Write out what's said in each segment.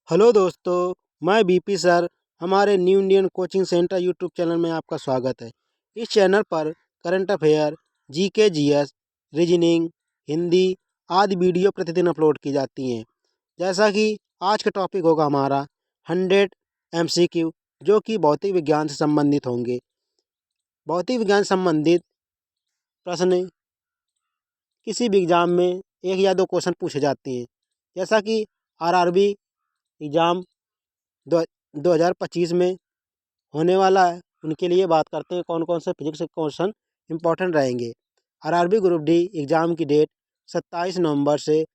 Hello दोस्तों, मैं BP sir. हमारे new Indian coaching centre YouTube channel में आपका स्वागत है। इस चैनल पर current affair, GK, GS, reasoning, Hindi आदि वीडियो प्रतिदिन अपलोड की जाती हैं। जैसा कि आज का टॉपिक होगा हमारा 100 एमसीक्यू, जो कि भौतिक विज्ञान से संबंधित होंगे। भौतिक विज्ञान संबंधित प्रश्न किसी भी एग्जाम में एक या दो क्वेश्चन पूछे जाते हैं। जैसा कि आरआरबी एग्ज़ाम दो 2025 में होने वाला है, उनके लिए बात करते हैं कौन कौन से फिजिक्स के क्वेश्चन इंपॉर्टेंट रहेंगे। आरआरबी ग्रुप डी एग्ज़ाम की डेट 27 नवंबर से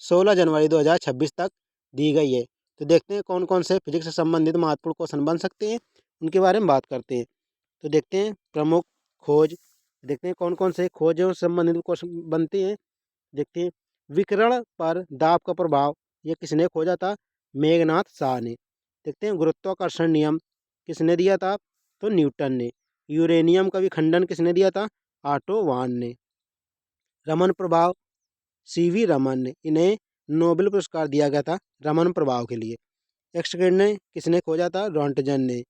16 जनवरी 2026 तक दी गई है। तो देखते हैं कौन कौन से फिजिक्स से संबंधित महत्वपूर्ण क्वेश्चन बन सकते हैं, उनके बारे में बात करते हैं। तो देखते हैं प्रमुख खोज, देखते हैं कौन कौन से खोजों से संबंधित क्वेश्चन बनते हैं। देखते हैं विकिरण पर दाब का प्रभाव, ये किसने खोजा था? मेघनाथ शाह ने। देखते हैं गुरुत्वाकर्षण नियम किसने दिया था? तो न्यूटन ने। यूरेनियम का विखंडन किसने दिया था? ऑटो वान ने। रमन प्रभाव सीवी रमन ने। इन्हें नोबेल पुरस्कार दिया गया था रमन प्रभाव के लिए। एक्स किरणें किसने खोजा था? रॉन्टजन ने।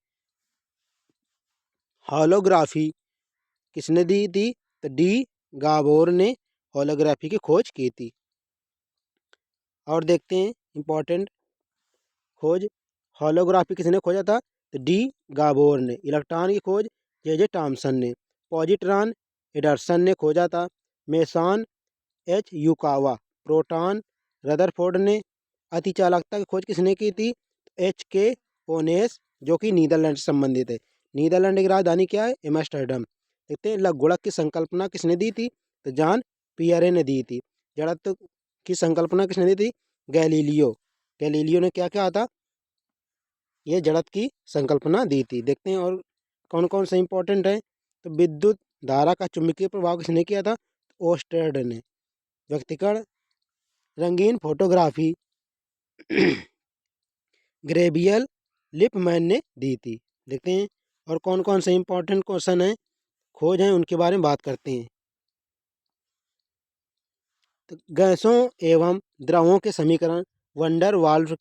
होलोग्राफी किसने दी थी? तो डी गाबोर ने होलोग्राफी की खोज की थी। और देखते हैं इंपॉर्टेंट खोज, होलोग्राफी किसने खोजा था? तो डी गाबोर ने। इलेक्ट्रॉन की खोज जे टॉमसन ने। पॉजिट्रॉन एडरसन ने खोजा था। Meson H Yukawa. Proton Rutherford ने। अतिचालकता की खोज किसने की थी? एच के ओनेस, जो कि नीदरलैंड से संबंधित है। नीदरलैंड की राजधानी क्या है? एम्स्टर्डम। देखते हैं लघुगोलक की संकल्पना किसने दी थी? तो जॉन पियरे ने दी थी। जड़त्व की संकल्पना किसने दी थी? गैलीलियो। गैलीलियो ने क्या कहा था? ये जड़त्व की संकल्पना दी थी। देखते हैं और कौन कौन से इंपॉर्टेंट है। तो विद्युत धारा का चुंबकीय प्रभाव किसने किया था? ओस्टेड ने। व्यक्तिकरण रंगीन फोटोग्राफी ग्रेबियल लिपमैन ने दी थी। देखते हैं और कौन कौन से इंपॉर्टेंट क्वेश्चन हैं, खोज हैं, उनके बारे में बात करते हैं। तो गैसों एवं द्रवों के समीकरण वंडर वाल्व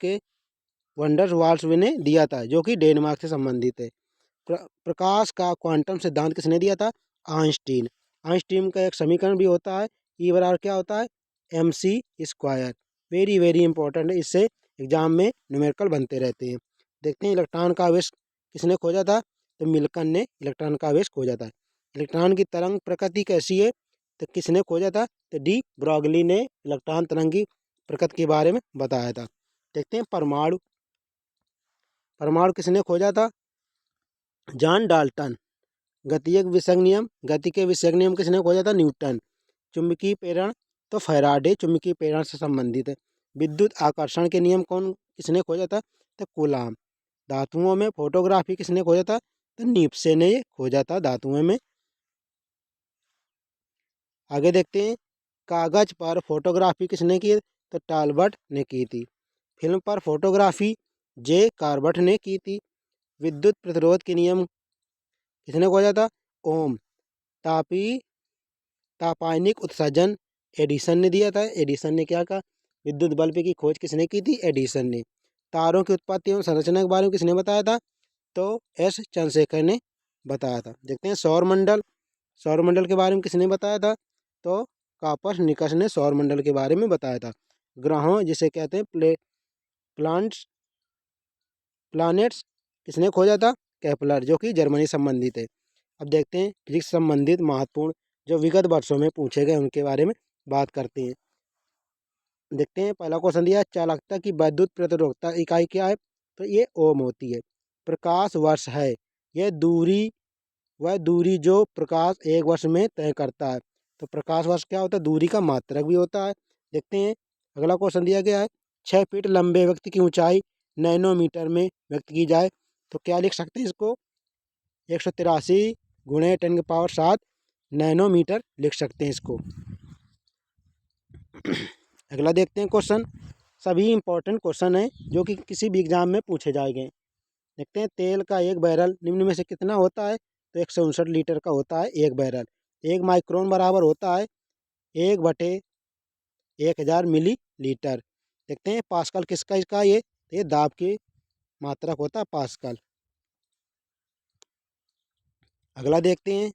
ने दिया था, जो कि डेनमार्क से संबंधित है। प्रकाश का क्वांटम सिद्धांत किसने दिया था? आइंस्टीन। आइंस्टीन का एक समीकरण भी होता है, ई बराबर क्या होता है? M C square. Very very important है, इससे एग्जाम में न्यूमेरिकल बनते रहते हैं। देखते हैं इलेक्ट्रॉन का आवेश किसने खोजा था? तो मिल्टन ने इलेक्ट्रॉन का आवेश खोजा था। इलेक्ट्रॉन की तरंग प्रकृति कैसी है? तो किसने खोजा था? तो डी ब्रॉगली ने इलेक्ट्रॉन तरंग की प्रकृति के बारे में बताया था। देखते हैं परमाणु। परमाणु किसने खोजा था? John Dalton. गतीय विसंग नियम, गति के विसंग नियम किसने खोजा था? न्यूटन। चुंबकीय प्रेरण, तो फैराडे चुंबकीय प्रेरण से संबंधित है। विद्युत आकर्षण के नियम किसने खोजा था? तो कूलाम। धातुओं में फोटोग्राफी किसने खोजा था? तो नीप्से ने खोजा था धातुओं में। आगे देखते हैं कागज पर फोटोग्राफी किसने की? तो टालबर्ट ने की थी। फिल्म पर फोटोग्राफी जे कार्बट ने की थी। विद्युत प्रतिरोध के नियम किसने खोजा था? ओम। तापी तापायनिक उत्सर्जन एडिसन ने दिया था। एडिसन ने क्या कहा? विद्युत बल्ब की खोज किसने की थी? एडिसन ने। तारों की उत्पत्ति एवं संरचना के बारे में किसने बताया था? तो एस चंद्रशेखर ने बताया था। देखते हैं सौरमंडल। सौरमंडल के बारे में किसने बताया था? तो कापर्निकस ने सौरमंडल के बारे में बताया था। ग्रहों जिसे कहते हैं प्लांट्स प्लानेट्स किसने खोजा था? केपलर, जो कि जर्मनी संबंधित है। अब देखते हैं फिजिक्स संबंधित महत्वपूर्ण जो विगत वर्षों में पूछे गए उनके बारे में बात करते हैं। देखते हैं पहला क्वेश्चन दिया है, चालकता की वैद्युत प्रतिरोधकता इकाई क्या है? तो ये ओम होती है। प्रकाश वर्ष है यह दूरी, वह दूरी जो प्रकाश एक वर्ष में तय करता है। तो प्रकाश वर्ष क्या होता है? दूरी का मात्रक भी होता है। देखते हैं अगला क्वेश्चन दिया गया है, 6 फीट लंबे व्यक्ति की ऊंचाई नैनोमीटर में व्यक्त की जाए तो क्या लिख सकते हैं इसको? 183 गुणे 10⁻⁷ नैनोमीटर लिख सकते हैं इसको। अगला देखते हैं क्वेश्चन, सभी इंपॉर्टेंट क्वेश्चन हैं जो कि किसी भी एग्जाम में पूछे जाएंगे। देखते हैं तेल का एक बैरल निम्न में से कितना होता है? तो 159 लीटर का होता है एक बैरल। 1 माइक्रोन बराबर होता है 1/10 1000 मिलीलीटर। देखते हैं पास्कल किसका इसका ये, तो ये दाब की मात्रक होता है पास्कल। अगला देखते हैं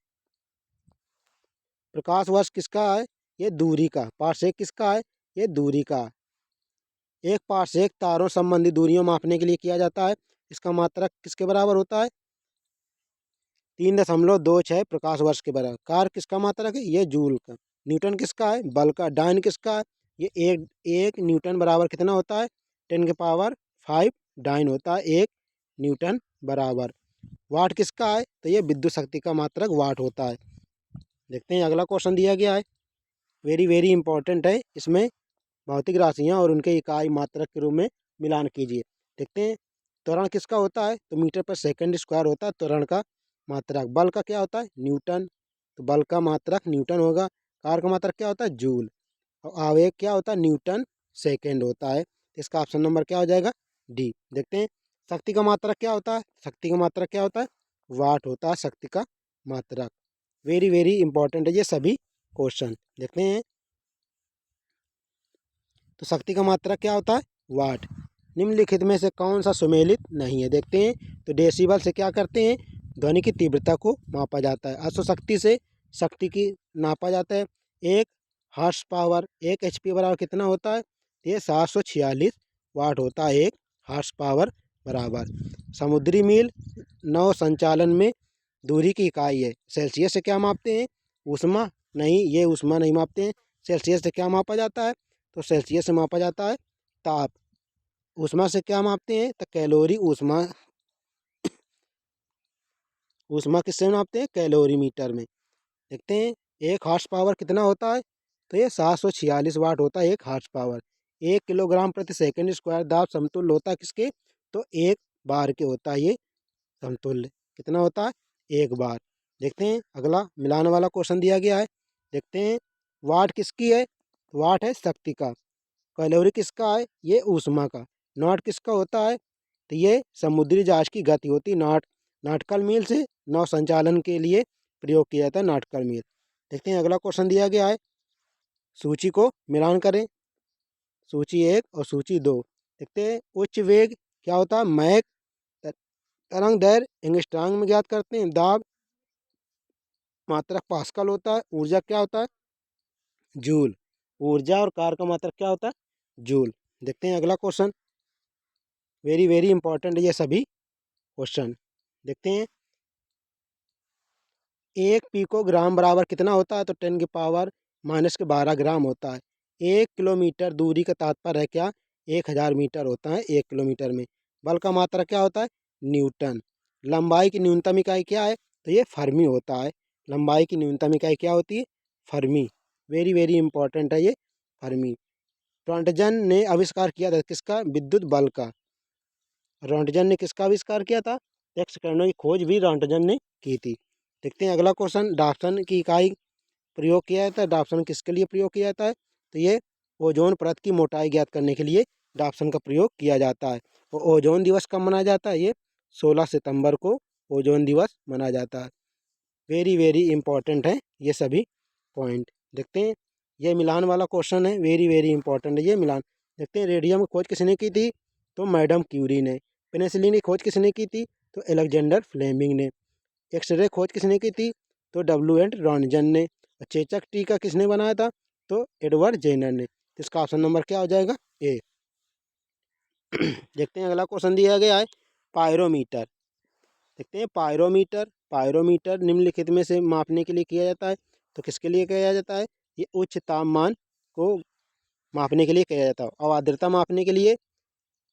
प्रकाश वर्ष किसका है, ये दूरी का। पारसेक किसका है, ये दूरी का। एक पारसेक तारों संबंधी दूरियों मापने के लिए किया जाता है। इसका मात्रक किसके बराबर होता है, 3.26 प्रकाश वर्ष के बराबर। कार किसका मात्रक है, ये जूल का। न्यूटन किसका है, बल का। डाइन किसका है, ये एक न्यूटन बराबर कितना होता है, 10⁵ डाइन होता है एक न्यूटन बराबर। वाट किसका है, तो ये विद्युत शक्ति का मात्रक वाट होता है। देखते हैं अगला क्वेश्चन दिया गया है, वेरी वेरी इंपॉर्टेंट है। इसमें भौतिक राशियाँ और उनके इकाई मात्रक के रूप में मिलान कीजिए। देखते हैं त्वरण किसका होता है, तो मीटर पर सेकंड स्क्वायर होता है त्वरण का मात्रक। बल का क्या होता है, न्यूटन, तो बल का मात्रक न्यूटन होगा। कार का मात्रक क्या होता है, जूल। और आवेग क्या होता है, न्यूटन सेकेंड होता है। इसका ऑप्शन नंबर क्या हो जाएगा, डी। देखते हैं शक्ति का मात्रक क्या होता है, शक्ति का मात्रक क्या होता है, वाट होता है शक्ति का मात्रक। वेरी वेरी इंपॉर्टेंट है ये सभी क्वेश्चन। देखते हैं तो शक्ति का मात्रक क्या होता है, वाट। निम्नलिखित में से कौन सा सुमेलित नहीं है। देखते हैं तो डेसिबल से क्या करते हैं, ध्वनि की तीव्रता को मापा जाता है। अश्वशक्ति से शक्ति की नापा जाता है। एक हॉर्स पावर, एक HP बराबर कितना होता है, ये 746 वाट होता है एक हॉर्स पावर बराबर। समुद्री मील नौ संचालन में दूरी की इकाई है। सेल्सियस से क्या मापते हैं, ऊष्मा नहीं, ये ऊष्मा नहीं मापते हैं। सेल्सियस से क्या मापा जाता है, तो सेल्सियस से मापा जाता है ताप। ऊष्मा से क्या मापते हैं, तो कैलोरी। ऊष्मा ऊष्मा किससे मापते हैं, कैलोरी मीटर में। देखते हैं एक हॉर्स पावर कितना होता है, तो ये 746 वाट होता है एक हॉर्स पावर। 1 किलोग्राम प्रति सेकंड स्क्वायर दाब समतुल्य होता है किसके, तो एक बार के होता है ये समतुल्य। कितना होता है, एक बार। देखते हैं अगला मिलान वाला क्वेश्चन दिया गया है। देखते हैं वाट किसकी है, वाट है शक्ति का। कैलोरी किसका है, ये ऊष्मा का। नॉट किसका होता है, तो ये समुद्री जहाज की गति होती है नॉट। नाटकल मील से नौ संचालन के लिए प्रयोग किया जाता है नाटकल मील। देखते हैं अगला क्वेश्चन दिया गया है, सूची को मिलान करें, सूची 1 और सूची 2। देखते हैं उच्च वेग क्या होता है, मैक। तरंग दैर्घ्य एंगस्ट्रॉम में ज्ञात करते हैं। दाब मात्रक पास्कल होता है। ऊर्जा क्या होता है, जूल। ऊर्जा और कार का मात्रक क्या होता है, जूल। देखते हैं अगला क्वेश्चन, वेरी वेरी इंपॉर्टेंट ये सभी क्वेश्चन। देखते हैं एक पिकोग्राम बराबर कितना होता है, तो 10⁻⁻12 ग्राम होता है। 1 किलोमीटर दूरी का तात्पर्य है क्या, 1000 मीटर होता है 1 किलोमीटर में। बल का मात्रक क्या होता है, न्यूटन। लंबाई की न्यूनतम इकाई क्या है, तो ये फर्मी होता है। लंबाई की न्यूनतम इकाई क्या होती है, फर्मी। वेरी वेरी इंपॉर्टेंट है ये फर्मी। रॉन्टजन ने आविष्कार किया था किसका, विद्युत बल का। रॉन्टजन ने किसका आविष्कार किया था, एक्स किरणों की खोज भी रॉन्टजन ने की थी। देखते हैं अगला क्वेश्चन, डाप्सन की इकाई प्रयोग किया जाता है। डाप्सन किसके लिए प्रयोग किया जाता है, तो ये ओजोन परत की मोटाई ज्ञात करने के लिए डाप्सन का प्रयोग किया जाता है। और ओजोन दिवस कब मनाया जाता है, ये 16 सितंबर को ओजोन दिवस मनाया जाता है। वेरी वेरी इंपॉर्टेंट है ये सभी पॉइंट। देखते हैं ये मिलान वाला क्वेश्चन है, वेरी वेरी इंपॉर्टेंट है ये मिलान। देखते हैं रेडियम की खोज किसने की थी, तो मैडम क्यूरी ने। पेनिसिलिन की खोज किसने की थी, तो अलेक्जेंडर फ्लेमिंग ने। एक्सरे खोज किसने की थी, तो W.N. रॉन्टजन ने। चेचक टीका किसने बनाया था, तो एडवर्ड जेनर ने। तो इसका ऑप्शन नंबर क्या हो जाएगा, ए। देखते हैं अगला क्वेश्चन दिया गया है, पायरोमीटर। देखते हैं पायरोमीटर। पायरोमीटर निम्नलिखित में से मापने के लिए किया जाता है, तो किसके लिए किया जाता है, ये उच्च तापमान को मापने के लिए किया जाता है। और आर्द्रता मापने के लिए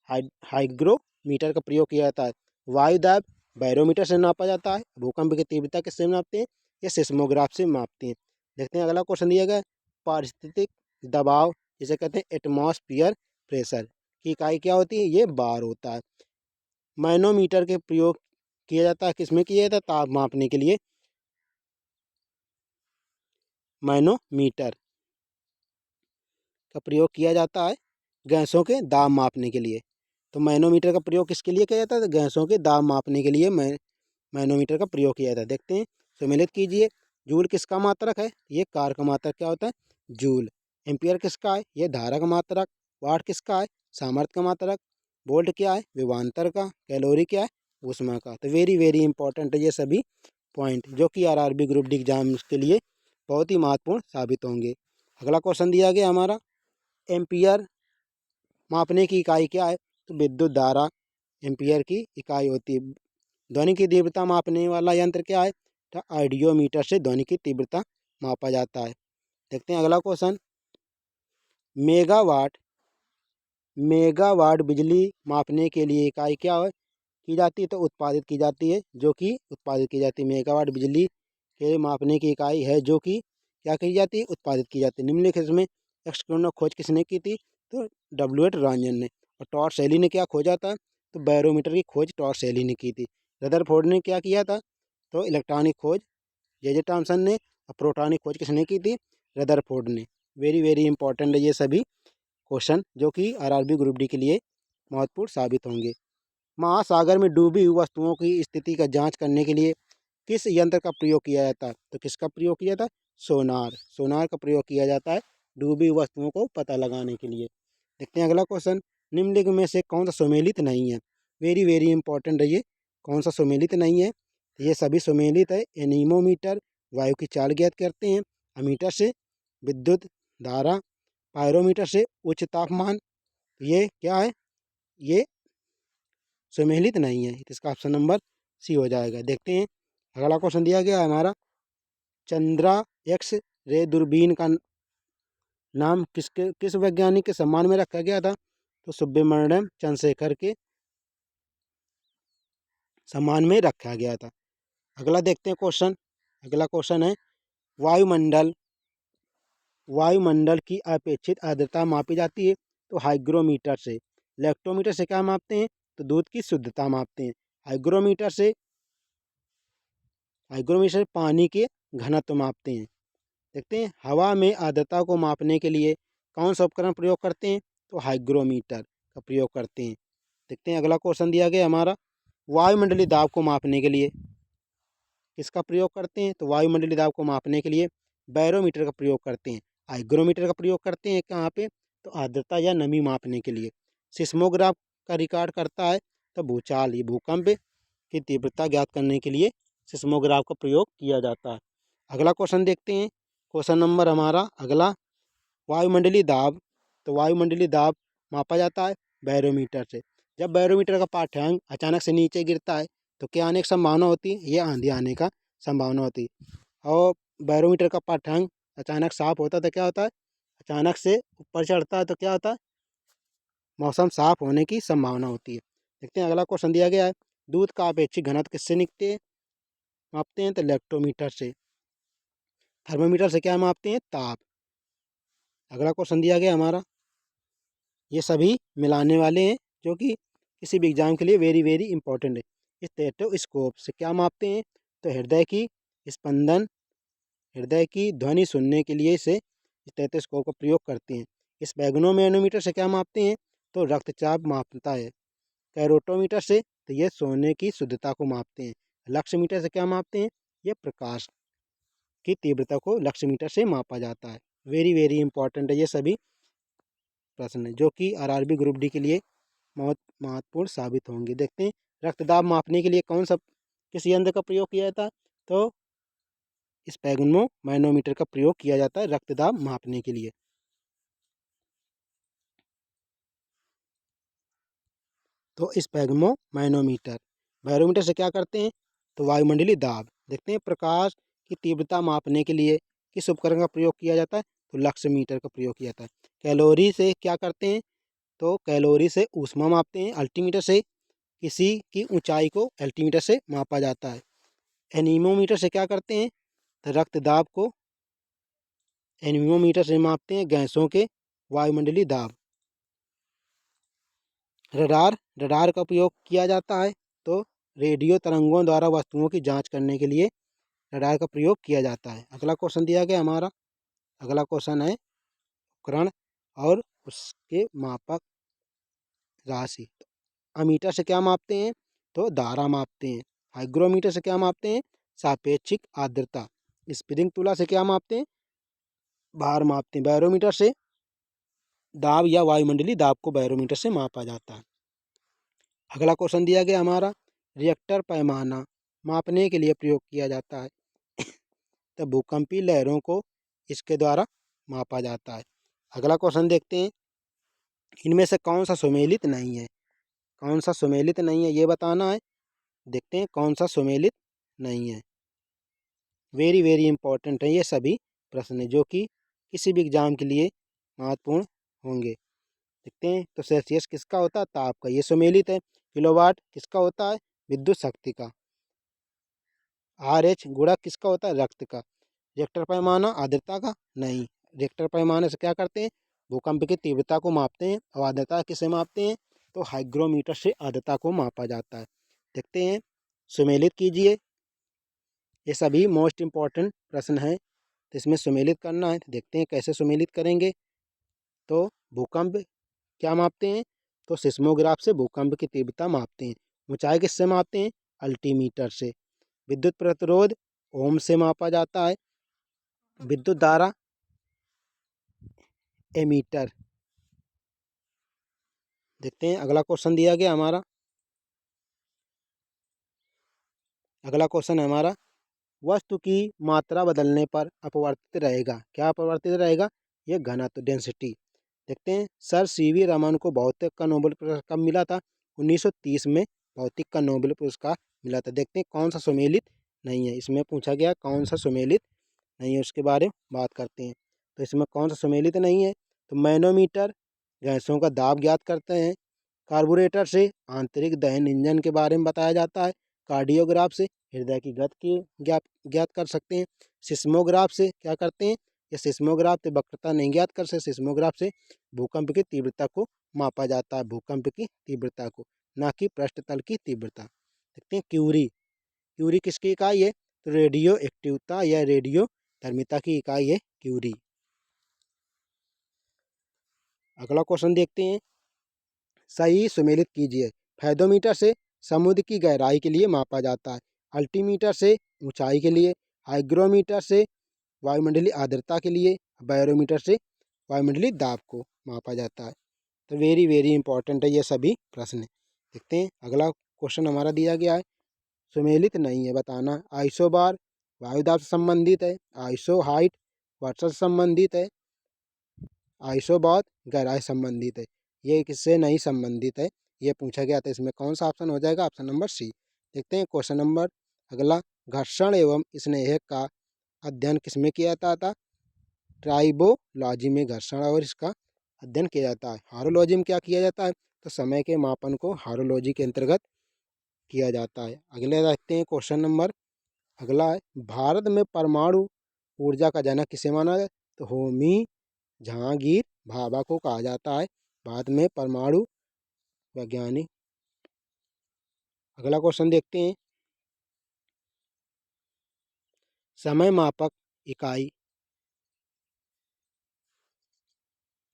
हाइग्रोमीटर का प्रयोग किया जाता है। वायु दाब बैरोमीटर से नापा जाता है। भूकंप की तीव्रता किससे नापते हैं, ये सिस्मोग्राफ से मापते हैं। देखते हैं अगला क्वेश्चन दिया गया, पारिस्थितिक दबाव जिसे कहते हैं एटमॉस्फियर प्रेशर की इकाई क्या होती है, ये बार होता है। मैनोमीटर के प्रयोग किया जाता है, किसमें किया जाता है, ताप मापने के लिए। मैनोमीटर का प्रयोग किया जाता है गैसों के दाब मापने के लिए। तो मैनोमीटर का प्रयोग किसके लिए किया जाता है, तो गैसों के दाब मापने के लिए मैनोमीटर का प्रयोग किया जाता है। देखते हैं सम्मिलित कीजिए, जूल किसका मात्रक है, ये कार का मात्रक क्या होता है, जूल। एम्पियर किसका है? ये धारा का मात्रक। वाट किसका है? सामर्थ्य का मात्रक। वोल्ट क्या है? विभवांतर का। कैलोरी क्या है? ऊष्मा का। तो वेरी वेरी इंपॉर्टेंट है ये सभी पॉइंट, जो कि आरआरबी ग्रुप डी एग्जाम्स के लिए बहुत ही महत्वपूर्ण साबित होंगे। अगला क्वेश्चन दिया गया हमारा, एम्पियर मापने की इकाई क्या है? तो विद्युत धारा एम्पियर की इकाई होती है। ध्वनि की तीव्रता मापने वाला यंत्र क्या है? तो आइडियोमीटर से ध्वनि की तीव्रता मापा जाता है। देखते हैं अगला क्वेश्चन, मेगावाट मेगावाट बिजली मापने के लिए इकाई क्या है की जाती है? तो उत्पादित की जाती है, जो कि उत्पादित की जाती है। मेगावाट बिजली के मापने की इकाई है जो कि क्या की जाती है? उत्पादित की जाती है। निम्नलिखित में एक्सक्लूनो खोज किसने की थी? तो W.H. रॉन्जन ने। और टॉर्च शैली ने क्या खोजा था? तो बैरोमीटर की खोज टॉर्च शैली ने की थी। रदरफोर्ड ने क्या किया था? तो इलेक्ट्रॉनिक खोज जे थॉमसन ने। और प्रोटॉनिक खोज किसने की थी? रदरफोर्ड ने। वेरी वेरी इंपॉर्टेंट है ये सभी क्वेश्चन, जो कि आरआरबी ग्रुप डी के लिए महत्वपूर्ण साबित होंगे। महासागर में डूबी हुई वस्तुओं की स्थिति का जांच करने के लिए किस यंत्र का प्रयोग किया जाता है? तो किसका प्रयोग किया था? सोनार। सोनार का प्रयोग किया जाता है डूबी हुई वस्तुओं को पता लगाने के लिए। देखते हैं अगला क्वेश्चन, निम्नलिखित में से कौन सा सुमेलित नहीं है? वेरी वेरी इंपॉर्टेंट है ये, कौन सा सुमेलित नहीं है? तो ये सभी सुमेलित है। एनीमोमीटर वायु की चाल ज्ञात करते हैं, अमीटर से विद्युत धारा, पायरोमीटर से उच्च तापमान। ये क्या है? ये सुमेलित नहीं है। इसका ऑप्शन नंबर सी हो जाएगा। देखते हैं अगला क्वेश्चन दिया गया है हमारा, चंद्रा एक्स रे दूरबीन का नाम किस वैज्ञानिक के सम्मान में रखा गया था? तो सुब्रमण्यम चंद्रशेखर के सम्मान में रखा गया था। अगला देखते हैं क्वेश्चन। अगला क्वेश्चन है, वायुमंडल वायुमंडल की अपेक्षित आर्द्रता मापी जाती है तो हाइग्रोमीटर से। लेक्टोमीटर से क्या मापते हैं? तो दूध की शुद्धता मापते हैं। हाइग्रोमीटर से हाइग्रोमीटर से पानी के घनत्व मापते हैं। देखते हैं हवा में आर्द्रता को मापने के लिए कौन सा उपकरण प्रयोग करते हैं? तो हाइग्रोमीटर का प्रयोग करते हैं। देखते हैं अगला क्वेश्चन दिया गया हमारा, वायुमंडलीय दाब को मापने के लिए किसका प्रयोग करते हैं? तो वायुमंडलीय दाब को मापने के लिए बैरोमीटर का प्रयोग करते हैं। हाइग्रोमीटर का प्रयोग करते हैं कहाँ पे? तो आर्द्रता या नमी मापने के लिए। सिस्मोग्राफ का रिकॉर्ड करता है तो भूचाल या भूकंप की तीव्रता ज्ञात करने के लिए सिस्मोग्राफ का प्रयोग किया जाता है। अगला क्वेश्चन देखते हैं। क्वेश्चन नंबर हमारा अगला, वायुमंडलीय दाब। तो वायुमंडलीय दाब मापा जाता है बैरोमीटर से। जब बैरोमीटर का पाठ्यांक अचानक से नीचे गिरता है तो क्या आने की संभावना होती है? ये आंधी आने का संभावना होती है। और बैरोमीटर का पाठ्यांक अचानक साफ होता है तो क्या होता है? अचानक से ऊपर चढ़ता है तो क्या होता है? मौसम साफ होने की संभावना होती है। देखते हैं अगला क्वेश्चन दिया गया है, दूध का अपेक्षित घनत्व किससे निकलते हैं मापते हैं? तो लेक्टोमीटर से। थर्मोमीटर से क्या मापते हैं? ताप। अगला क्वेश्चन दिया गया हमारा, ये सभी मिलाने वाले हैं जो कि किसी भी एग्जाम के लिए वेरी वेरी इंपॉर्टेंट है। स्टेथोस्कोप से क्या मापते हैं? तो हृदय की स्पंदन, हृदय की ध्वनि सुनने के लिए इसे स्टेथोस्कोप का प्रयोग करते हैं। इस मैग्नोमैनोमीटर से क्या मापते हैं? तो रक्तचाप मापता है। कैरोटोमीटर से तो ये सोने की शुद्धता को मापते हैं। लक्ष्यमीटर से क्या मापते हैं? ये प्रकाश की तीव्रता को लक्ष्यमीटर से मापा जाता है। वेरी वेरी इंपॉर्टेंट है ये सभी प्रश्न, जो कि आरआरबी ग्रुप डी के लिए बहुत महत्वपूर्ण साबित होंगे। देखते हैं रक्तदाब मापने के लिए कौन सा किस यंत्र का प्रयोग किया जाता है? तो स्पेगनो मैनोमीटर का प्रयोग किया जाता है रक्तदाब मापने के लिए। तो स्पेगमो मैनोमीटर। बैरोमीटर से क्या करते हैं? तो वायुमंडलीय दाब। देखते हैं प्रकाश की तीव्रता मापने के लिए किस उपकरण का प्रयोग किया जाता है? तो लक्ष्यमीटर का प्रयोग किया जाता है। कैलोरी से क्या करते हैं? तो कैलोरी से ऊष्मा मापते हैं। अल्टीमीटर से किसी की ऊंचाई को एल्टीमीटर से मापा जाता है। एनीमोमीटर से क्या करते हैं? तो रक्तदाब को एनीमोमीटर से मापते हैं गैसों के वायुमंडलीय दाब। रडार का उपयोग किया जाता है तो रेडियो तरंगों द्वारा वस्तुओं की जांच करने के लिए रडार का प्रयोग किया जाता है। अगला क्वेश्चन दिया गया हमारा, अगला क्वेश्चन है उपकरण और उसके मापक राशि। अमीटर से क्या मापते हैं? तो धारा मापते हैं। हाइग्रोमीटर से क्या मापते हैं? सापेक्षिक आर्द्रता। स्पिनिंग तुला से क्या मापते हैं? भार मापते हैं बैरोमीटर से। दाब या वायुमंडलीय दाब को बैरोमीटर से मापा जाता है। अगला क्वेश्चन दिया गया हमारा, रिएक्टर पैमाना मापने के लिए प्रयोग किया जाता है। तो भूकंपीय लहरों को इसके द्वारा मापा जाता है। अगला क्वेश्चन देखते हैं, इनमें से कौन सा सुमेलित नहीं है। कौन सा सुमेलित नहीं है ये बताना है। देखते हैं कौन सा सुमेलित नहीं है। वेरी वेरी इंपॉर्टेंट है ये सभी प्रश्न जो कि किसी भी एग्जाम के लिए महत्वपूर्ण होंगे। देखते हैं, तो सेल्सियस किसका होता है, ताप का, ये सुमेलित है। किलोवाट किसका होता है, विद्युत शक्ति का। RH गुणक किसका होता है, रक्त का। रिएक्टर पैमाना आर्द्रता का नहीं। रिएक्टर पैमाने से क्या करते हैं, भूकंप की तीव्रता को मापते हैं। और आर्द्रता किसे मापते हैं, तो हाइग्रोमीटर से आर्द्रता को मापा जाता है। देखते हैं, सुमेलित कीजिए। ये सभी मोस्ट इम्पॉर्टेंट प्रश्न हैं, तो इसमें सुमेलित करना है। तो देखते हैं कैसे सुमेलित करेंगे। तो भूकंप क्या मापते हैं, तो सिस्मोग्राफ से भूकंप की तीव्रता मापते हैं। ऊंचाई किससे मापते हैं, अल्टीमीटर से। विद्युत प्रतिरोध ओम से मापा जाता है। विद्युत धारा एमीटर। देखते हैं अगला क्वेश्चन दिया गया हमारा। अगला क्वेश्चन है हमारा, वस्तु की मात्रा बदलने पर अपवर्तित रहेगा। क्या अपवर्तित रहेगा, ये घनत्व डेंसिटी। देखते हैं, सर CV रमन को भौतिक का नोबेल पुरस्कार कब मिला था, 1930 में भौतिक का नोबेल पुरस्कार मिला था। देखते हैं कौन सा सुमेलित नहीं है। इसमें पूछा गया कौन सा सुमेलित नहीं है, उसके बारे में बात करते हैं। तो इसमें कौन सा सुमेलित नहीं है, तो मैनोमीटर गैसों का दाब ज्ञात करते हैं। कार्बोरेटर से आंतरिक दहन इंजन के बारे में बताया जाता है। कार्डियोग्राफ से हृदय की गति ज्ञात ज्ञात कर सकते हैं। सिस्मोग्राफ से क्या करते हैं, या सिस्मोग्राफ से वक्रता नहीं ज्ञात कर सकते। सिस्मोग्राफ से भूकंप की तीव्रता को मापा जाता है, भूकंप की तीव्रता को, ना कि पृष्ठतल की तीव्रता। देखते हैं क्यूरी। क्यूरी किसकी इकाई है, तो रेडियो एक्टिवता या रेडियो धर्मिता की इकाई है क्यूरी। अगला क्वेश्चन देखते हैं, सही सुमेलित कीजिए। फैदोमीटर से समुद्र की गहराई के लिए मापा जाता है। अल्टीमीटर से ऊंचाई के लिए। हाइग्रोमीटर से वायुमंडलीय आर्द्रता के लिए। बैरोमीटर से वायुमंडलीय दाब को मापा जाता है। तो वेरी वेरी इंपॉर्टेंट है ये सभी प्रश्न। देखते हैं अगला क्वेश्चन हमारा दिया गया है, सुमेलित नहीं है बताना। आइसो बार वायुदाब से संबंधित है। आइसो हाइट वर्षा से संबंधित है। आइसो बहुत गहराई संबंधित है। ये किससे नहीं संबंधित है, ये पूछा गया था। इसमें कौन सा ऑप्शन हो जाएगा, ऑप्शन नंबर सी। देखते हैं क्वेश्चन नंबर अगला, घर्षण एवं स्नेह का अध्ययन किसमें किया जाता था, ट्राइबोलॉजी में घर्षण और इसका अध्ययन किया जाता है। हारोलॉजी में क्या किया जाता है, तो समय के मापन को हारोलॉजी के अंतर्गत किया जाता है। अगले देखते हैं क्वेश्चन नंबर अगला है, भारत में परमाणु ऊर्जा का जनक किसे माना जाए, तो होमी जहांगीर भाभा को कहा जाता है भारत में परमाणु वैज्ञानिक। अगला क्वेश्चन देखते हैं, समय मापक इकाई।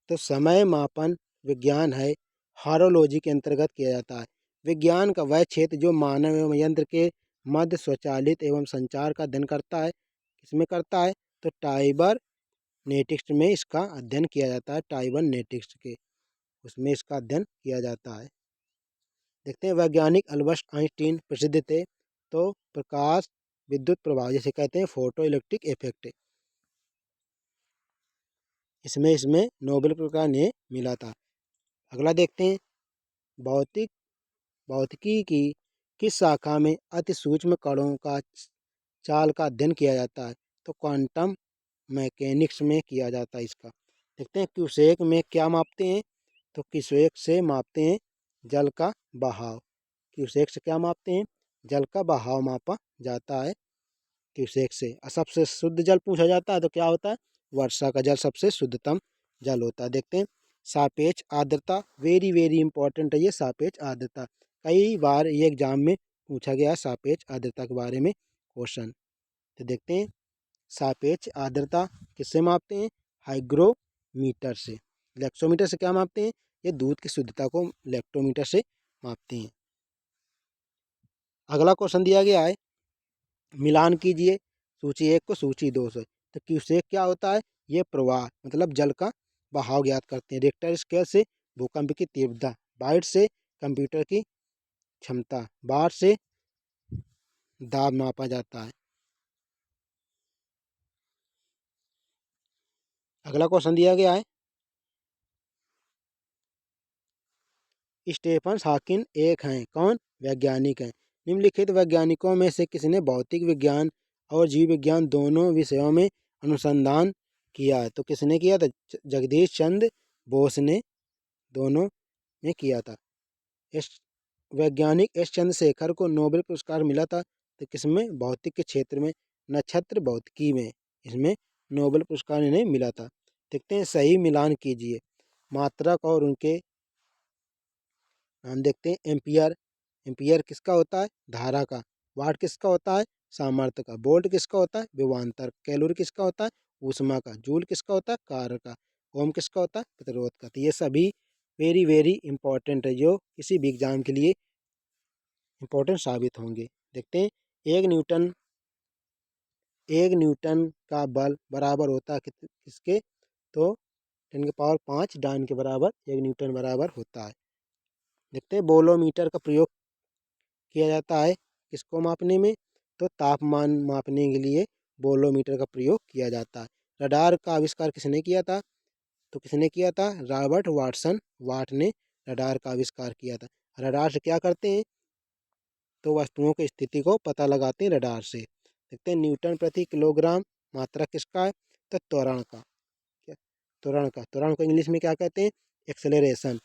तो समय मापन विज्ञान है, हारोलॉजी के अंतर्गत किया जाता है। विज्ञान का वह क्षेत्र जो मानव एवं यंत्र के मध्य स्वचालित एवं संचार का अध्ययन करता है। किसमें करता है, तो टाइबर नेटिक्स में इसका अध्ययन किया जाता है। टाइबर नेटिक्स के उसमें इसका अध्ययन किया जाता है। देखते हैं, वैज्ञानिक अल्बर्ट आइंस्टीन प्रसिद्ध थे। तो प्रकाश विद्युत प्रभाव जिसे कहते हैं फोटो इलेक्ट्रिक इफेक्ट, इसमें इसमें नोबेल पुरस्कार ने मिला था। अगला देखते हैं, भौतिक भौतिकी की किस शाखा में अति सूक्ष्म कणों का चाल का अध्ययन किया जाता है, तो क्वांटम मैकेनिक्स में किया जाता है इसका। देखते हैं, क्यूसेक में क्या मापते हैं, तो क्यूसेक से मापते हैं जल का बहाव। क्यूसेक से क्या मापते हैं, जल का बहाव मापा जाता है क्यूसेक से। और सबसे शुद्ध जल पूछा जाता है तो क्या होता है, वर्षा का जल सबसे शुद्धतम जल होता है। देखते हैं, सापेक्ष आर्द्रता वेरी वेरी इंपॉर्टेंट है ये सापेक्ष आर्द्रता। कई बार ये एग्जाम में पूछा गया है सापेक्ष आर्द्रता के बारे में क्वेश्चन। तो देखते हैं, सापेक्ष आर्द्रता किससे मापते हैं, हाइग्रोमीटर से। इलेक्ट्रोमीटर से क्या मापते हैं, ये दूध की शुद्धता को इलेक्ट्रोमीटर से मापते हैं। अगला क्वेश्चन दिया गया है, मिलान कीजिए सूची 1 को सूची 2 से। तो क्यूसेक क्या होता है? ये प्रवाह मतलब जल का बहाव ज्ञात करते हैं। रिक्टर स्केल से भूकंप की तीव्रता, बाइट से कंप्यूटर की क्षमता, बार से दाब मापा जाता है। अगला क्वेश्चन दिया गया है, स्टीफन हॉकिंग एक हैं, कौन? वैज्ञानिक हैं। निम्नलिखित वैज्ञानिकों में से किसने भौतिक विज्ञान और जीव विज्ञान दोनों विषयों में अनुसंधान किया है? तो किसने किया था? जगदीश चंद्र बोस ने दोनों में किया था। एस वैज्ञानिक एस चंद्रशेखर को नोबेल पुरस्कार मिला था, तो किसमें? भौतिक के क्षेत्र में, नक्षत्र भौतिकी में इसमें नोबेल पुरस्कार इन्हें मिला था। देखते हैं, सही मिलान कीजिए। मात्रक और उनके नाम देखते हैं। एम्पियर, एम्पियर किसका होता है? धारा का। वाट किसका होता है? सामर्थ्य का। वोल्ट किसका होता है? विभवांतर। कैलोरी किसका होता है? ऊष्मा का। जूल किसका होता है? कार्य का। ओम किसका होता है? प्रतिरोध का। तो ये सभी वेरी वेरी इंपॉर्टेंट है, जो किसी भी एग्जाम के लिए इंपॉर्टेंट साबित होंगे। देखते हैं, एक न्यूटन एक न्यूटन का बल बराबर होता है किसके? तो 10⁵ डाइन के बराबर एक न्यूटन बराबर होता है। देखते हैं, बोलोमीटर का प्रयोग किया जाता है किसको मापने में? तो तापमान मापने के लिए बोलोमीटर का प्रयोग किया जाता है। रडार का आविष्कार किसने किया था? तो किसने किया था? रॉबर्ट वाटसन वाट ने रडार का आविष्कार किया था। रडार से क्या करते हैं? तो वस्तुओं की स्थिति को पता लगाते हैं रडार से। देखते हैं, न्यूटन प्रति किलोग्राम मात्रा किसका है? तो त्वरण का। क्या? त्वरण को इंग्लिश में क्या कहते हैं? एक्सेलरेशन।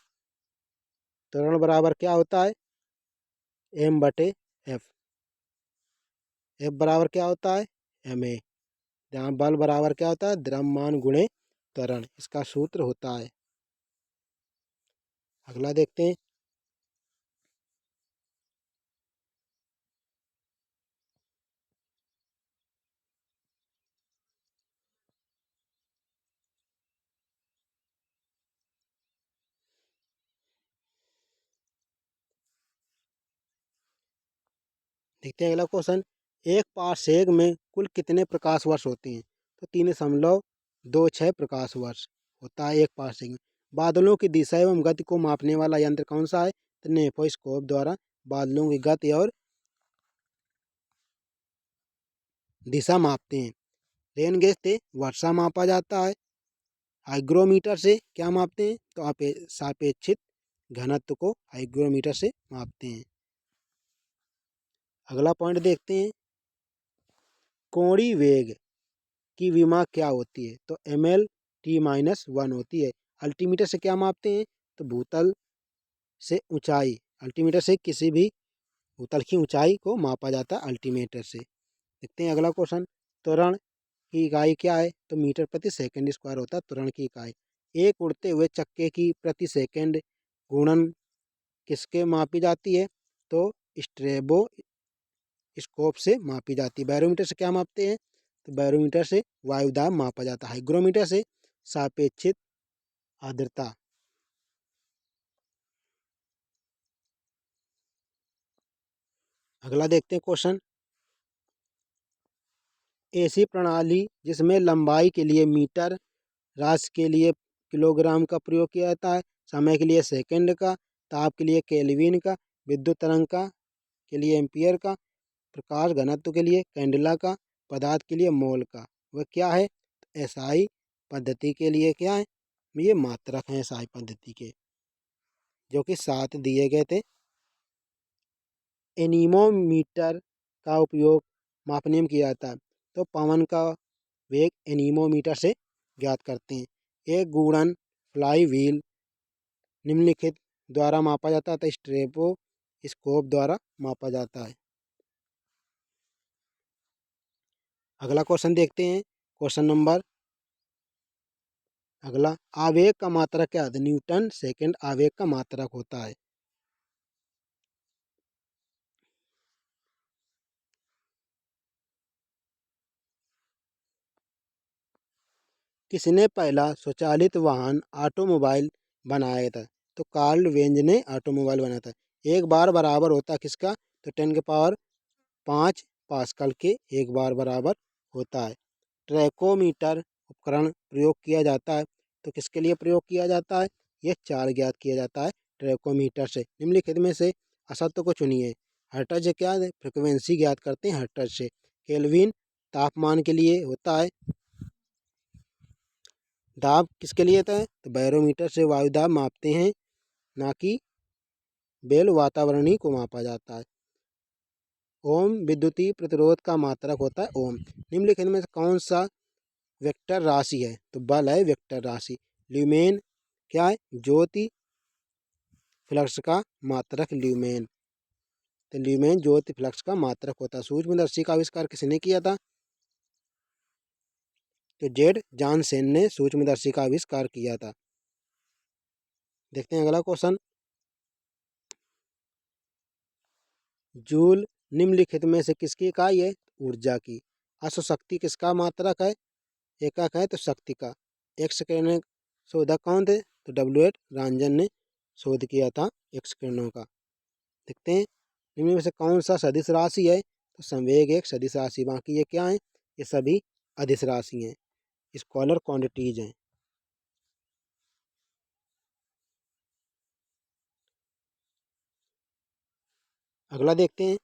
त्वरण बराबर क्या होता है? m/f। F बराबर क्या होता है? ma। जहाँ बल बराबर क्या होता है? द्रव्यमान गुणे त्वरण, इसका सूत्र होता है। अगला देखते हैं, अगला क्वेश्चन, एक पारसेक में कुल कितने प्रकाश वर्ष होते हैं? तो 3.26 प्रकाश वर्ष होता है एक पारसेक में। बादलों की दिशा एवं गति को मापने वाला यंत्र कौन सा है? तो नेफोस्कोप द्वारा बादलों की गति और दिशा मापते हैं। रेन गेज से वर्षा मापा जाता है। हाइग्रोमीटर से क्या मापते हैं? तो आप सापेक्षित घनत्व को हाइग्रोमीटर से मापते हैं। अगला पॉइंट देखते हैं, कोणीय वेग की विमा क्या होती है? तो mL/T-1 होती है। अल्टीमीटर से क्या मापते हैं? तो भूतल से ऊंचाई, अल्टीमीटर से किसी भी भूतल की ऊंचाई को मापा जाता है अल्टीमीटर से। देखते हैं अगला क्वेश्चन, त्वरण की इकाई क्या है? तो मीटर प्रति सेकंड स्क्वायर होता है त्वरण की इकाई। एक उड़ते हुए चक्के की प्रति सेकंड घूर्णन किसके मापी जाती है? तो स्ट्रेबो स्कोप से मापी जाती है। बैरोमीटर से क्या मापते हैं? तो बैरोमीटर से वायुदाब मापा जाता है। हाइग्रोमीटर से सापेक्षित आर्द्रता। अगला देखते हैं क्वेश्चन, ऐसी प्रणाली जिसमें लंबाई के लिए मीटर, राशि के लिए किलोग्राम का प्रयोग किया जाता है, समय के लिए सेकंड का, ताप के लिए केल्विन का, विद्युत तरंग का के लिए एम्पियर का, प्रकाश घनत्व के लिए कैंडेला का, पदार्थ के लिए मोल का, वह क्या है? एसआई पद्धति के लिए क्या है? ये मात्रक हैं एसआई पद्धति के, जो कि 7 दिए गए थे। एनीमोमीटर का उपयोग मापने में किया जाता है, तो पवन का वेग एनीमोमीटर से ज्ञात करते हैं। एक गुणन फ्लाई व्हील निम्नलिखित द्वारा मापा जाता है, तो स्ट्रेबो स्कोप द्वारा मापा जाता है। अगला क्वेश्चन देखते हैं, क्वेश्चन नंबर अगला, आवेग का मात्रक क्या है? न्यूटन सेकंड आवेग का मात्रक होता है। किसने पहला स्वचालित वाहन ऑटोमोबाइल बनाया था? तो कार्ल वेंज ने ऑटोमोबाइल बनाया था। एक बार बराबर होता है किसका? तो 10⁵ पास्कल के एक बार बराबर होता है। ट्रैकोमीटर उपकरण प्रयोग किया जाता है। तो किसके लिए प्रयोग किया जाता है? यह चाल ज्ञात किया जाता है ट्रैकोमीटर से। निम्नलिखित में से असत्य को चुनिए। हर्ट्ज क्या है? फ्रिक्वेंसी ज्ञात करते हैं हर्ट्ज से। केल्विन तापमान के लिए होता है। दाब किसके लिए होता है? तो बैरोमीटर से वायु दाब मापते हैं, ना कि बेल वातावरणीय को मापा जाता है। ओम विद्युतीय प्रतिरोध का मात्रक होता है ओम। निम्नलिखित में से कौन सा वेक्टर राशि है? तो बल है वेक्टर राशि। ल्यूमेन क्या है? ज्योति फ्लक्स का मात्रक ल्यूमेन। तो ल्यूमेन ज्योति फ्लक्स का मात्रक होता है। सूक्ष्मदर्शी का आविष्कार किसने किया था? तो जेड जानसेन ने सूक्ष्मदर्शी का आविष्कार किया था। देखते हैं अगला क्वेश्चन। जूल निम्नलिखित में से किसकी इकाई है? ऊर्जा की। अश्वशक्ति किसका मात्रक है? एकक है तो शक्ति का। एक्स किरण शोधक कौन थे? तो W.H. रंजन ने शोध किया था एक्स किरणों का। देखते हैं इनमें में से कौन सा सदिश राशि है? तो संवेग एक सदिश राशि। बाकी ये क्या है? ये सभी अदिश राशि हैं, स्कॉलर क्वांटिटीज हैं। अगला देखते हैं,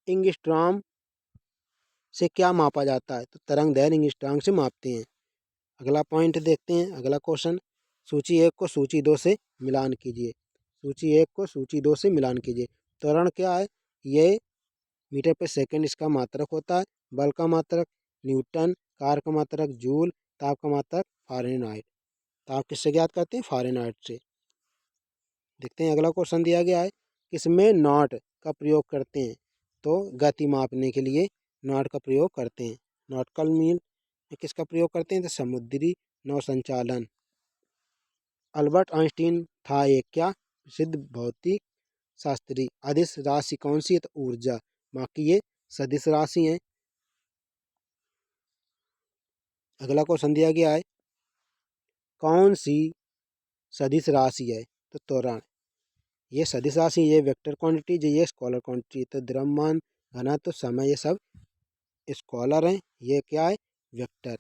एंगस्ट्रॉम से क्या मापा जाता है? तो तरंग दैर्घ्य एंगस्ट्रॉम से मापते हैं। अगला पॉइंट देखते हैं, अगला क्वेश्चन। सूची एक को सूची दो से मिलान कीजिए। सूची एक को सूची दो से मिलान कीजिए। त्वरण क्या है? ये मीटर पर सेकंड इसका मात्रक होता है। बल का मात्रक न्यूटन, कार का मात्रक जूल, ताप का मात्रक फ़ारेनहाइट। ताप किससे ज्ञात करते हैं? फ़ारेनहाइट से। देखते हैं अगला क्वेश्चन दिया गया है, किसमें नॉट का प्रयोग करते हैं? तो गति मापने के लिए नॉट का प्रयोग करते हैं। नॉटिकल मील में किसका प्रयोग करते हैं? तो समुद्री नौ संचालन। अल्बर्ट आइंस्टीन था एक क्या? प्रसिद्ध भौतिक शास्त्री। अदिश राशि कौन सी है? तो ऊर्जा। बाकी ये सदिश राशि हैं। अगला क्वेश्चन दिया गया है, कौन सी सदिश राशि है? तो त्वरण। ये सदिश राशि, ये वेक्टर क्वांटिटी, ये स्कॉलर क्वांटिटी। तो द्रव्यमान, घनत्व, समय, ये सब स्कॉलर हैं। ये क्या है? वेक्टर।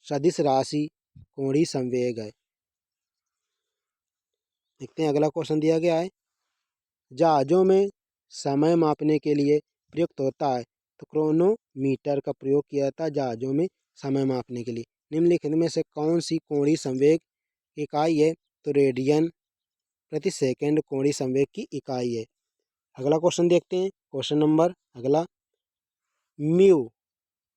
सदिश राशि कोणीय संवेग है। देखते हैं अगला क्वेश्चन दिया गया है, जहाजों में समय मापने के लिए प्रयुक्त होता है। तो क्रोनोमीटर का प्रयोग किया जाता है जहाजों में समय मापने के लिए। निम्नलिखित में से कौन सी कोणीय संवेग इकाई है? तो रेडियन प्रति सेकंड कोणीय संवेग की इकाई है। अगला क्वेश्चन देखते हैं, क्वेश्चन नंबर अगला। म्यू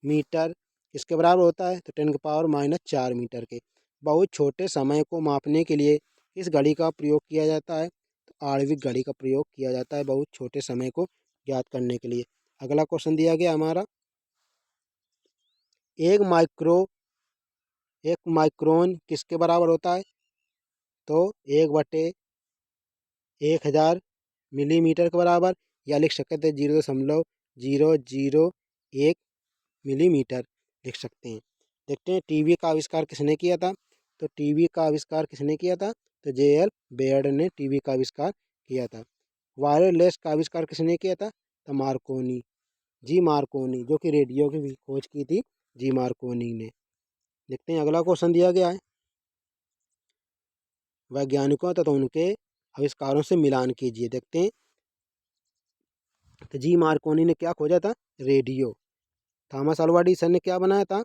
मीटर किसके बराबर होता है? तो 10⁻⁻⁴ मीटर के। बहुत छोटे समय को मापने के लिए किस घड़ी का प्रयोग किया जाता है? तो आणविक घड़ी का प्रयोग किया जाता है बहुत छोटे समय को ज्ञात करने के लिए। अगला क्वेश्चन दिया गया हमारा, एक माइक्रो एक माइक्रोन किसके बराबर होता है? तो 1/1000 मिलीमीटर के बराबर, या लिख सकते थे 0.0001 मिलीमीटर लिख सकते हैं। देखते हैं टीवी का आविष्कार किसने किया था? तो टीवी का आविष्कार किसने किया था? तो J.L. बेयर्ड ने टीवी का आविष्कार किया था। वायरलेस का आविष्कार किसने किया था? तो मार्कोनी, जी मार्कोनी, जो कि रेडियो की भी खोज की थी जी मार्कोनी ने। देखते हैं अगला क्वेश्चन दिया गया है, वैज्ञानिकों तथा उनके आविष्कारों से मिलान कीजिए। देखते हैं, तो जी मार्कोनी ने क्या खोजा था? रेडियो। थॉमस अल्वा एडिसन ने क्या बनाया था?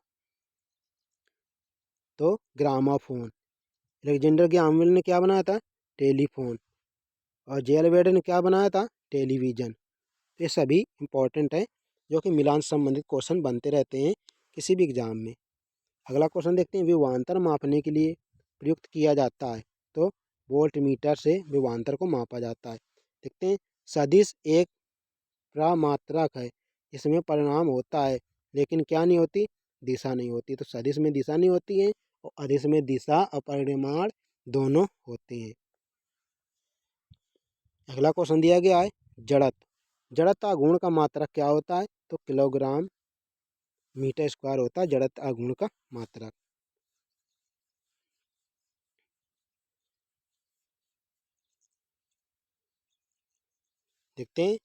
तो ग्रामाफोन। अलेक्जेंडर ग्राहम बेल ने क्या बनाया था? टेलीफोन। और J.L. बेयर्ड ने क्या बनाया था? टेलीविज़न। तो ये सभी इंपॉर्टेंट हैं, जो कि मिलान से संबंधित क्वेश्चन बनते रहते हैं किसी भी एग्जाम में। अगला क्वेश्चन देखते हैं, विभवांतर मापने के लिए प्रयुक्त किया जाता है। तो वोल्ट मीटर से विभवांतर को मापा जाता है। देखते हैं, सदिश एक प्रमात्रक है, इसमें परिणाम होता है लेकिन क्या नहीं होती? दिशा नहीं होती। तो सदिश में दिशा नहीं होती है और अदिश में दिशा और परिमाण दोनों होते हैं। अगला क्वेश्चन दिया गया है, जड़त्व। जड़त्व आघूर्ण का मात्रक क्या होता है? तो किलोग्राम मीटर स्क्वायर होता है जड़त्व आघूर्ण का मात्रक। देखते हैं,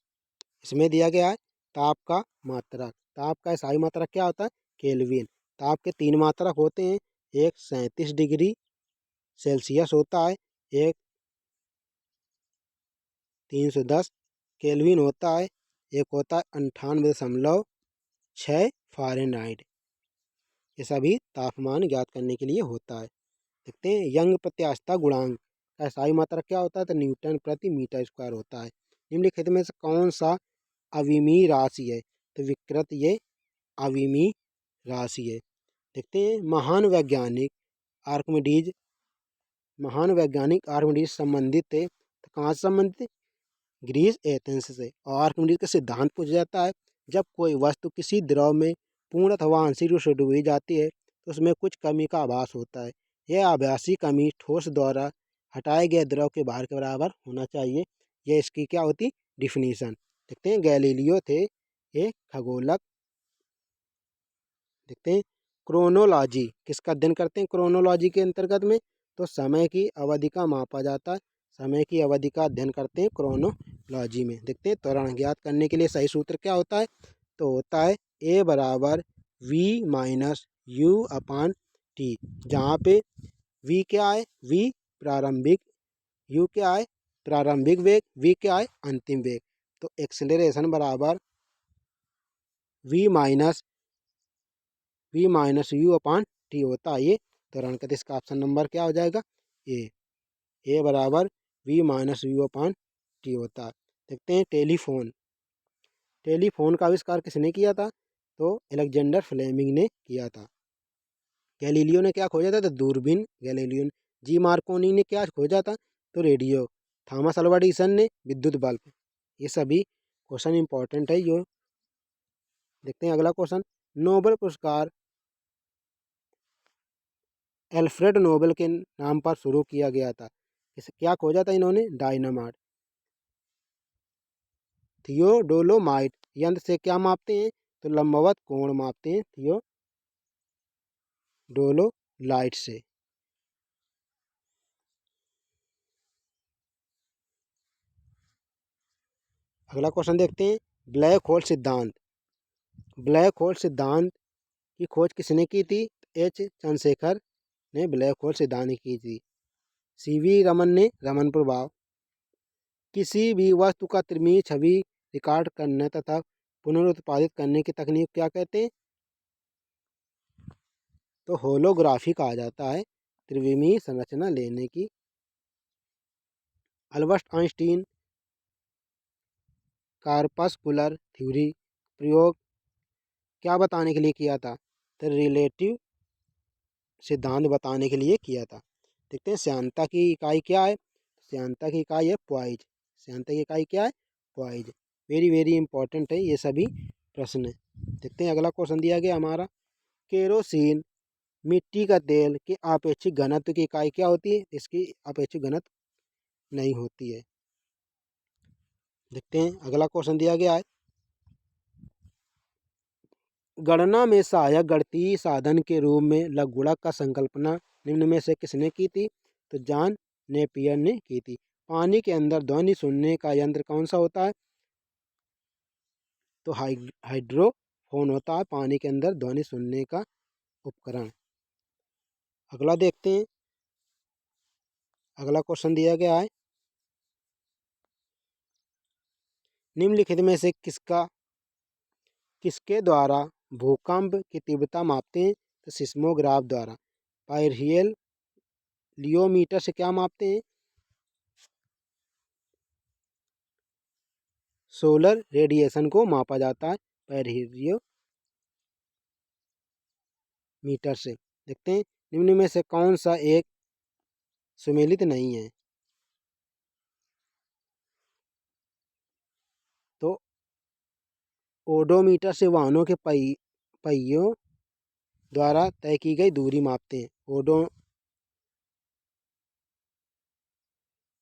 इसमें दिया गया है ताप का मात्रक। ताप का SI मात्रक क्या होता है? केल्विन। ताप के 3 मात्रक होते हैं, एक 37 डिग्री सेल्सियस होता है, एक 310 केल्विन होता है, एक होता है 98.6 फ़ारेनहाइट। ये सभी तापमान ज्ञात करने के लिए होता है। देखते हैं यंग प्रत्यास्थता गुणांक का SI मात्रक क्या होता है, तो न्यूटन प्रति मीटर स्क्वायर होता है। निम्नलिखित में से कौन सा अविमीय राशि है, तो विकृत ये अविमीय राशि है। देखते हैं महान वैज्ञानिक आर्किमिडीज संबंधित थे, तो कहाँ से संबंधित, ग्रीस एथेंस से। और आर्किमिडीज का सिद्धांत पूछा जाता है, जब कोई वस्तु किसी द्रव में पूर्ण अथवा आंशिक रूप से डूबी जाती है तो उसमें कुछ कमी का आभास होता है। यह आभासी कमी ठोस द्वारा हटाए गए द्रव के भार के बराबर होना चाहिए। यह इसकी क्या होती, डिफिनीशन। देखते हैं गैलीलियो थे एक खगोलक। देखते हैं क्रोनोलॉजी किसका अध्ययन करते हैं, क्रोनोलॉजी के अंतर्गत में, तो समय की अवधि का मापा जाता है, समय की अवधि का अध्ययन करते हैं क्रोनोलॉजी में। देखते हैं त्वरण ज्ञात करने के लिए सही सूत्र क्या होता है, तो होता है A बराबर V माइनस U अपान T, जहाँ पे V क्या है, V प्रारंभिक, U क्या है प्रारंभिक वेग, V क्या है अंतिम वेग। तो एक्सेलरेशन बराबर V माइनस U अपान T होता है ये त्वरण का। इसका ऑप्शन नंबर क्या हो जाएगा, ए बराबर V माइनस U अपान T होता है। देखते हैं टेलीफोन का आविष्कार किसने किया था, तो अलेक्जेंडर फ्लेमिंग ने किया था। गैलीलियो ने क्या खोजा था, तो दूरबीन गैलीलियो ने। जी मार्कोनी ने क्या खोजा था, तो रेडियो। थॉमस अल्वा एडिसन ने विद्युत बल्ब। ये सभी क्वेश्चन इंपॉर्टेंट है यो। देखते हैं अगला क्वेश्चन, नोबेल पुरस्कार एल्फ्रेड नोबेल के नाम पर शुरू किया गया था। इसे क्या खोजा था इन्होंने, डायनामाइट। थियोडोलोमाइट यंत्र से क्या मापते हैं, तो लंबवत कोण मापते हैं थियोडोलोलाइट से। अगला क्वेश्चन देखते हैं, ब्लैक होल सिद्धांत। ब्लैक होल सिद्धांत की खोज किसने की थी, H चंद्रशेखर ने ब्लैक होल सिद्धांत की थी। CV रमन ने रमन प्रभाव। किसी भी वस्तु का त्रिमीय छवि रिकॉर्ड करने तथा पुनरुत्पादित करने की तकनीक क्या कहते हैं, तो होलोग्राफी कहा जाता है, त्रिविमीय संरचना लेने की। अल्बर्ट आइंस्टीन कार्पस्कुलर थ्योरी प्रयोग क्या बताने के लिए किया था, तो रिलेटिव सिद्धांत बताने के लिए किया था। देखते हैं श्यानता की इकाई क्या है, श्यानता की इकाई है पॉइज। श्यानता की इकाई क्या है, पॉइज। वेरी वेरी इंपॉर्टेंट है ये सभी प्रश्न। देखते हैं अगला क्वेश्चन दिया गया हमारा, केरोसिन मिट्टी का तेल के आपेक्षिक घनत्व की इकाई क्या होती है, इसकी आपेक्षिक घनत्व नहीं होती है। देखते हैं अगला क्वेश्चन दिया गया है, गणना में सहायक गणितीय साधन के रूप में लघुगणक का संकल्पना निम्न में से किसने की थी, तो जॉन नेपियर ने की थी। पानी के अंदर ध्वनि सुनने का यंत्र कौन सा होता है, तो हाइड्रोफोन होता है पानी के अंदर ध्वनि सुनने का उपकरण। अगला देखते हैं, अगला क्वेश्चन दिया गया है, निम्नलिखित में से किसके द्वारा भूकंप की तीव्रता मापते हैं, तो सिस्मोग्राफ द्वारा। पायरियल लियोमीटर से क्या मापते हैं, सोलर रेडिएशन को मापा जाता है पायरियोमीटर से। देखते हैं निम्न में से कौन सा एक सुमेलित नहीं है, तो ओडोमीटर से वाहनों के पहियों द्वारा तय की गई दूरी मापते हैं।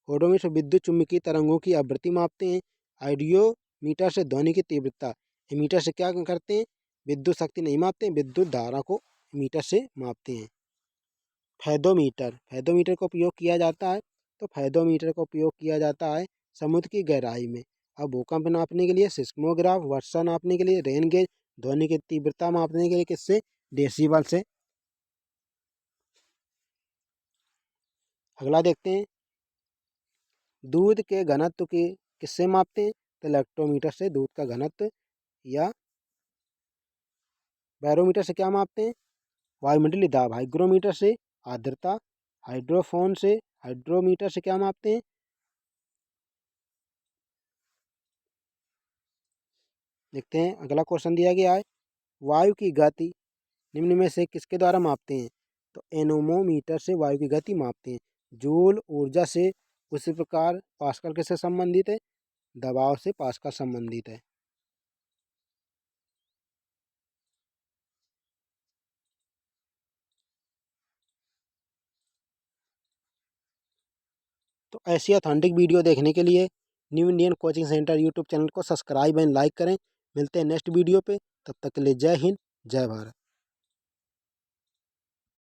ओडोमीटर से विद्युत चुम्बकीय तरंगों की आवृत्ति मापते हैं। आइडियोमीटर से ध्वनि की तीव्रता। एमीटर से क्या करते हैं, विद्युत शक्ति नहीं मापते हैं, विद्युत धारा को मीटर से मापते हैं। फैदोमीटर का उपयोग किया जाता है, तो फैदोमीटर का उपयोग किया जाता है समुद्र की गहराई में। अब भूकंप नापने के लिए सिस्मोग्राफ, वर्षा नापने के लिए रेन गेज, ध्वनि की तीव्रता मापने के लिए किससे? डेसिबल से। अगला देखते हैं, दूध के घनत्व की किससे मापते हैं? तो लैक्टोमीटर से दूध का घनत्व, या बैरोमीटर से क्या मापते हैं? वायुमंडलीय दाब। हाइग्रोमीटर से आर्द्रता। हाइड्रोफोन से हाइड्रोमीटर से क्या मापते हैं? देखते हैं, अगला क्वेश्चन दिया गया है, वायु की गति निम्न में से किसके द्वारा मापते हैं? तो एनोमोमीटर से वायु की गति मापते हैं। जूल ऊर्जा से, उसी प्रकार पास्कल किससे संबंधित है? दबाव से पास्कल संबंधित है। तो ऐसी ऑथेंटिक वीडियो देखने के लिए new Indian coaching centre YouTube channel को सब्सक्राइब एंड लाइक करें। मिलते हैं नेक्स्ट वीडियो पे, तब तक के लिए जय हिंद, जय भारत।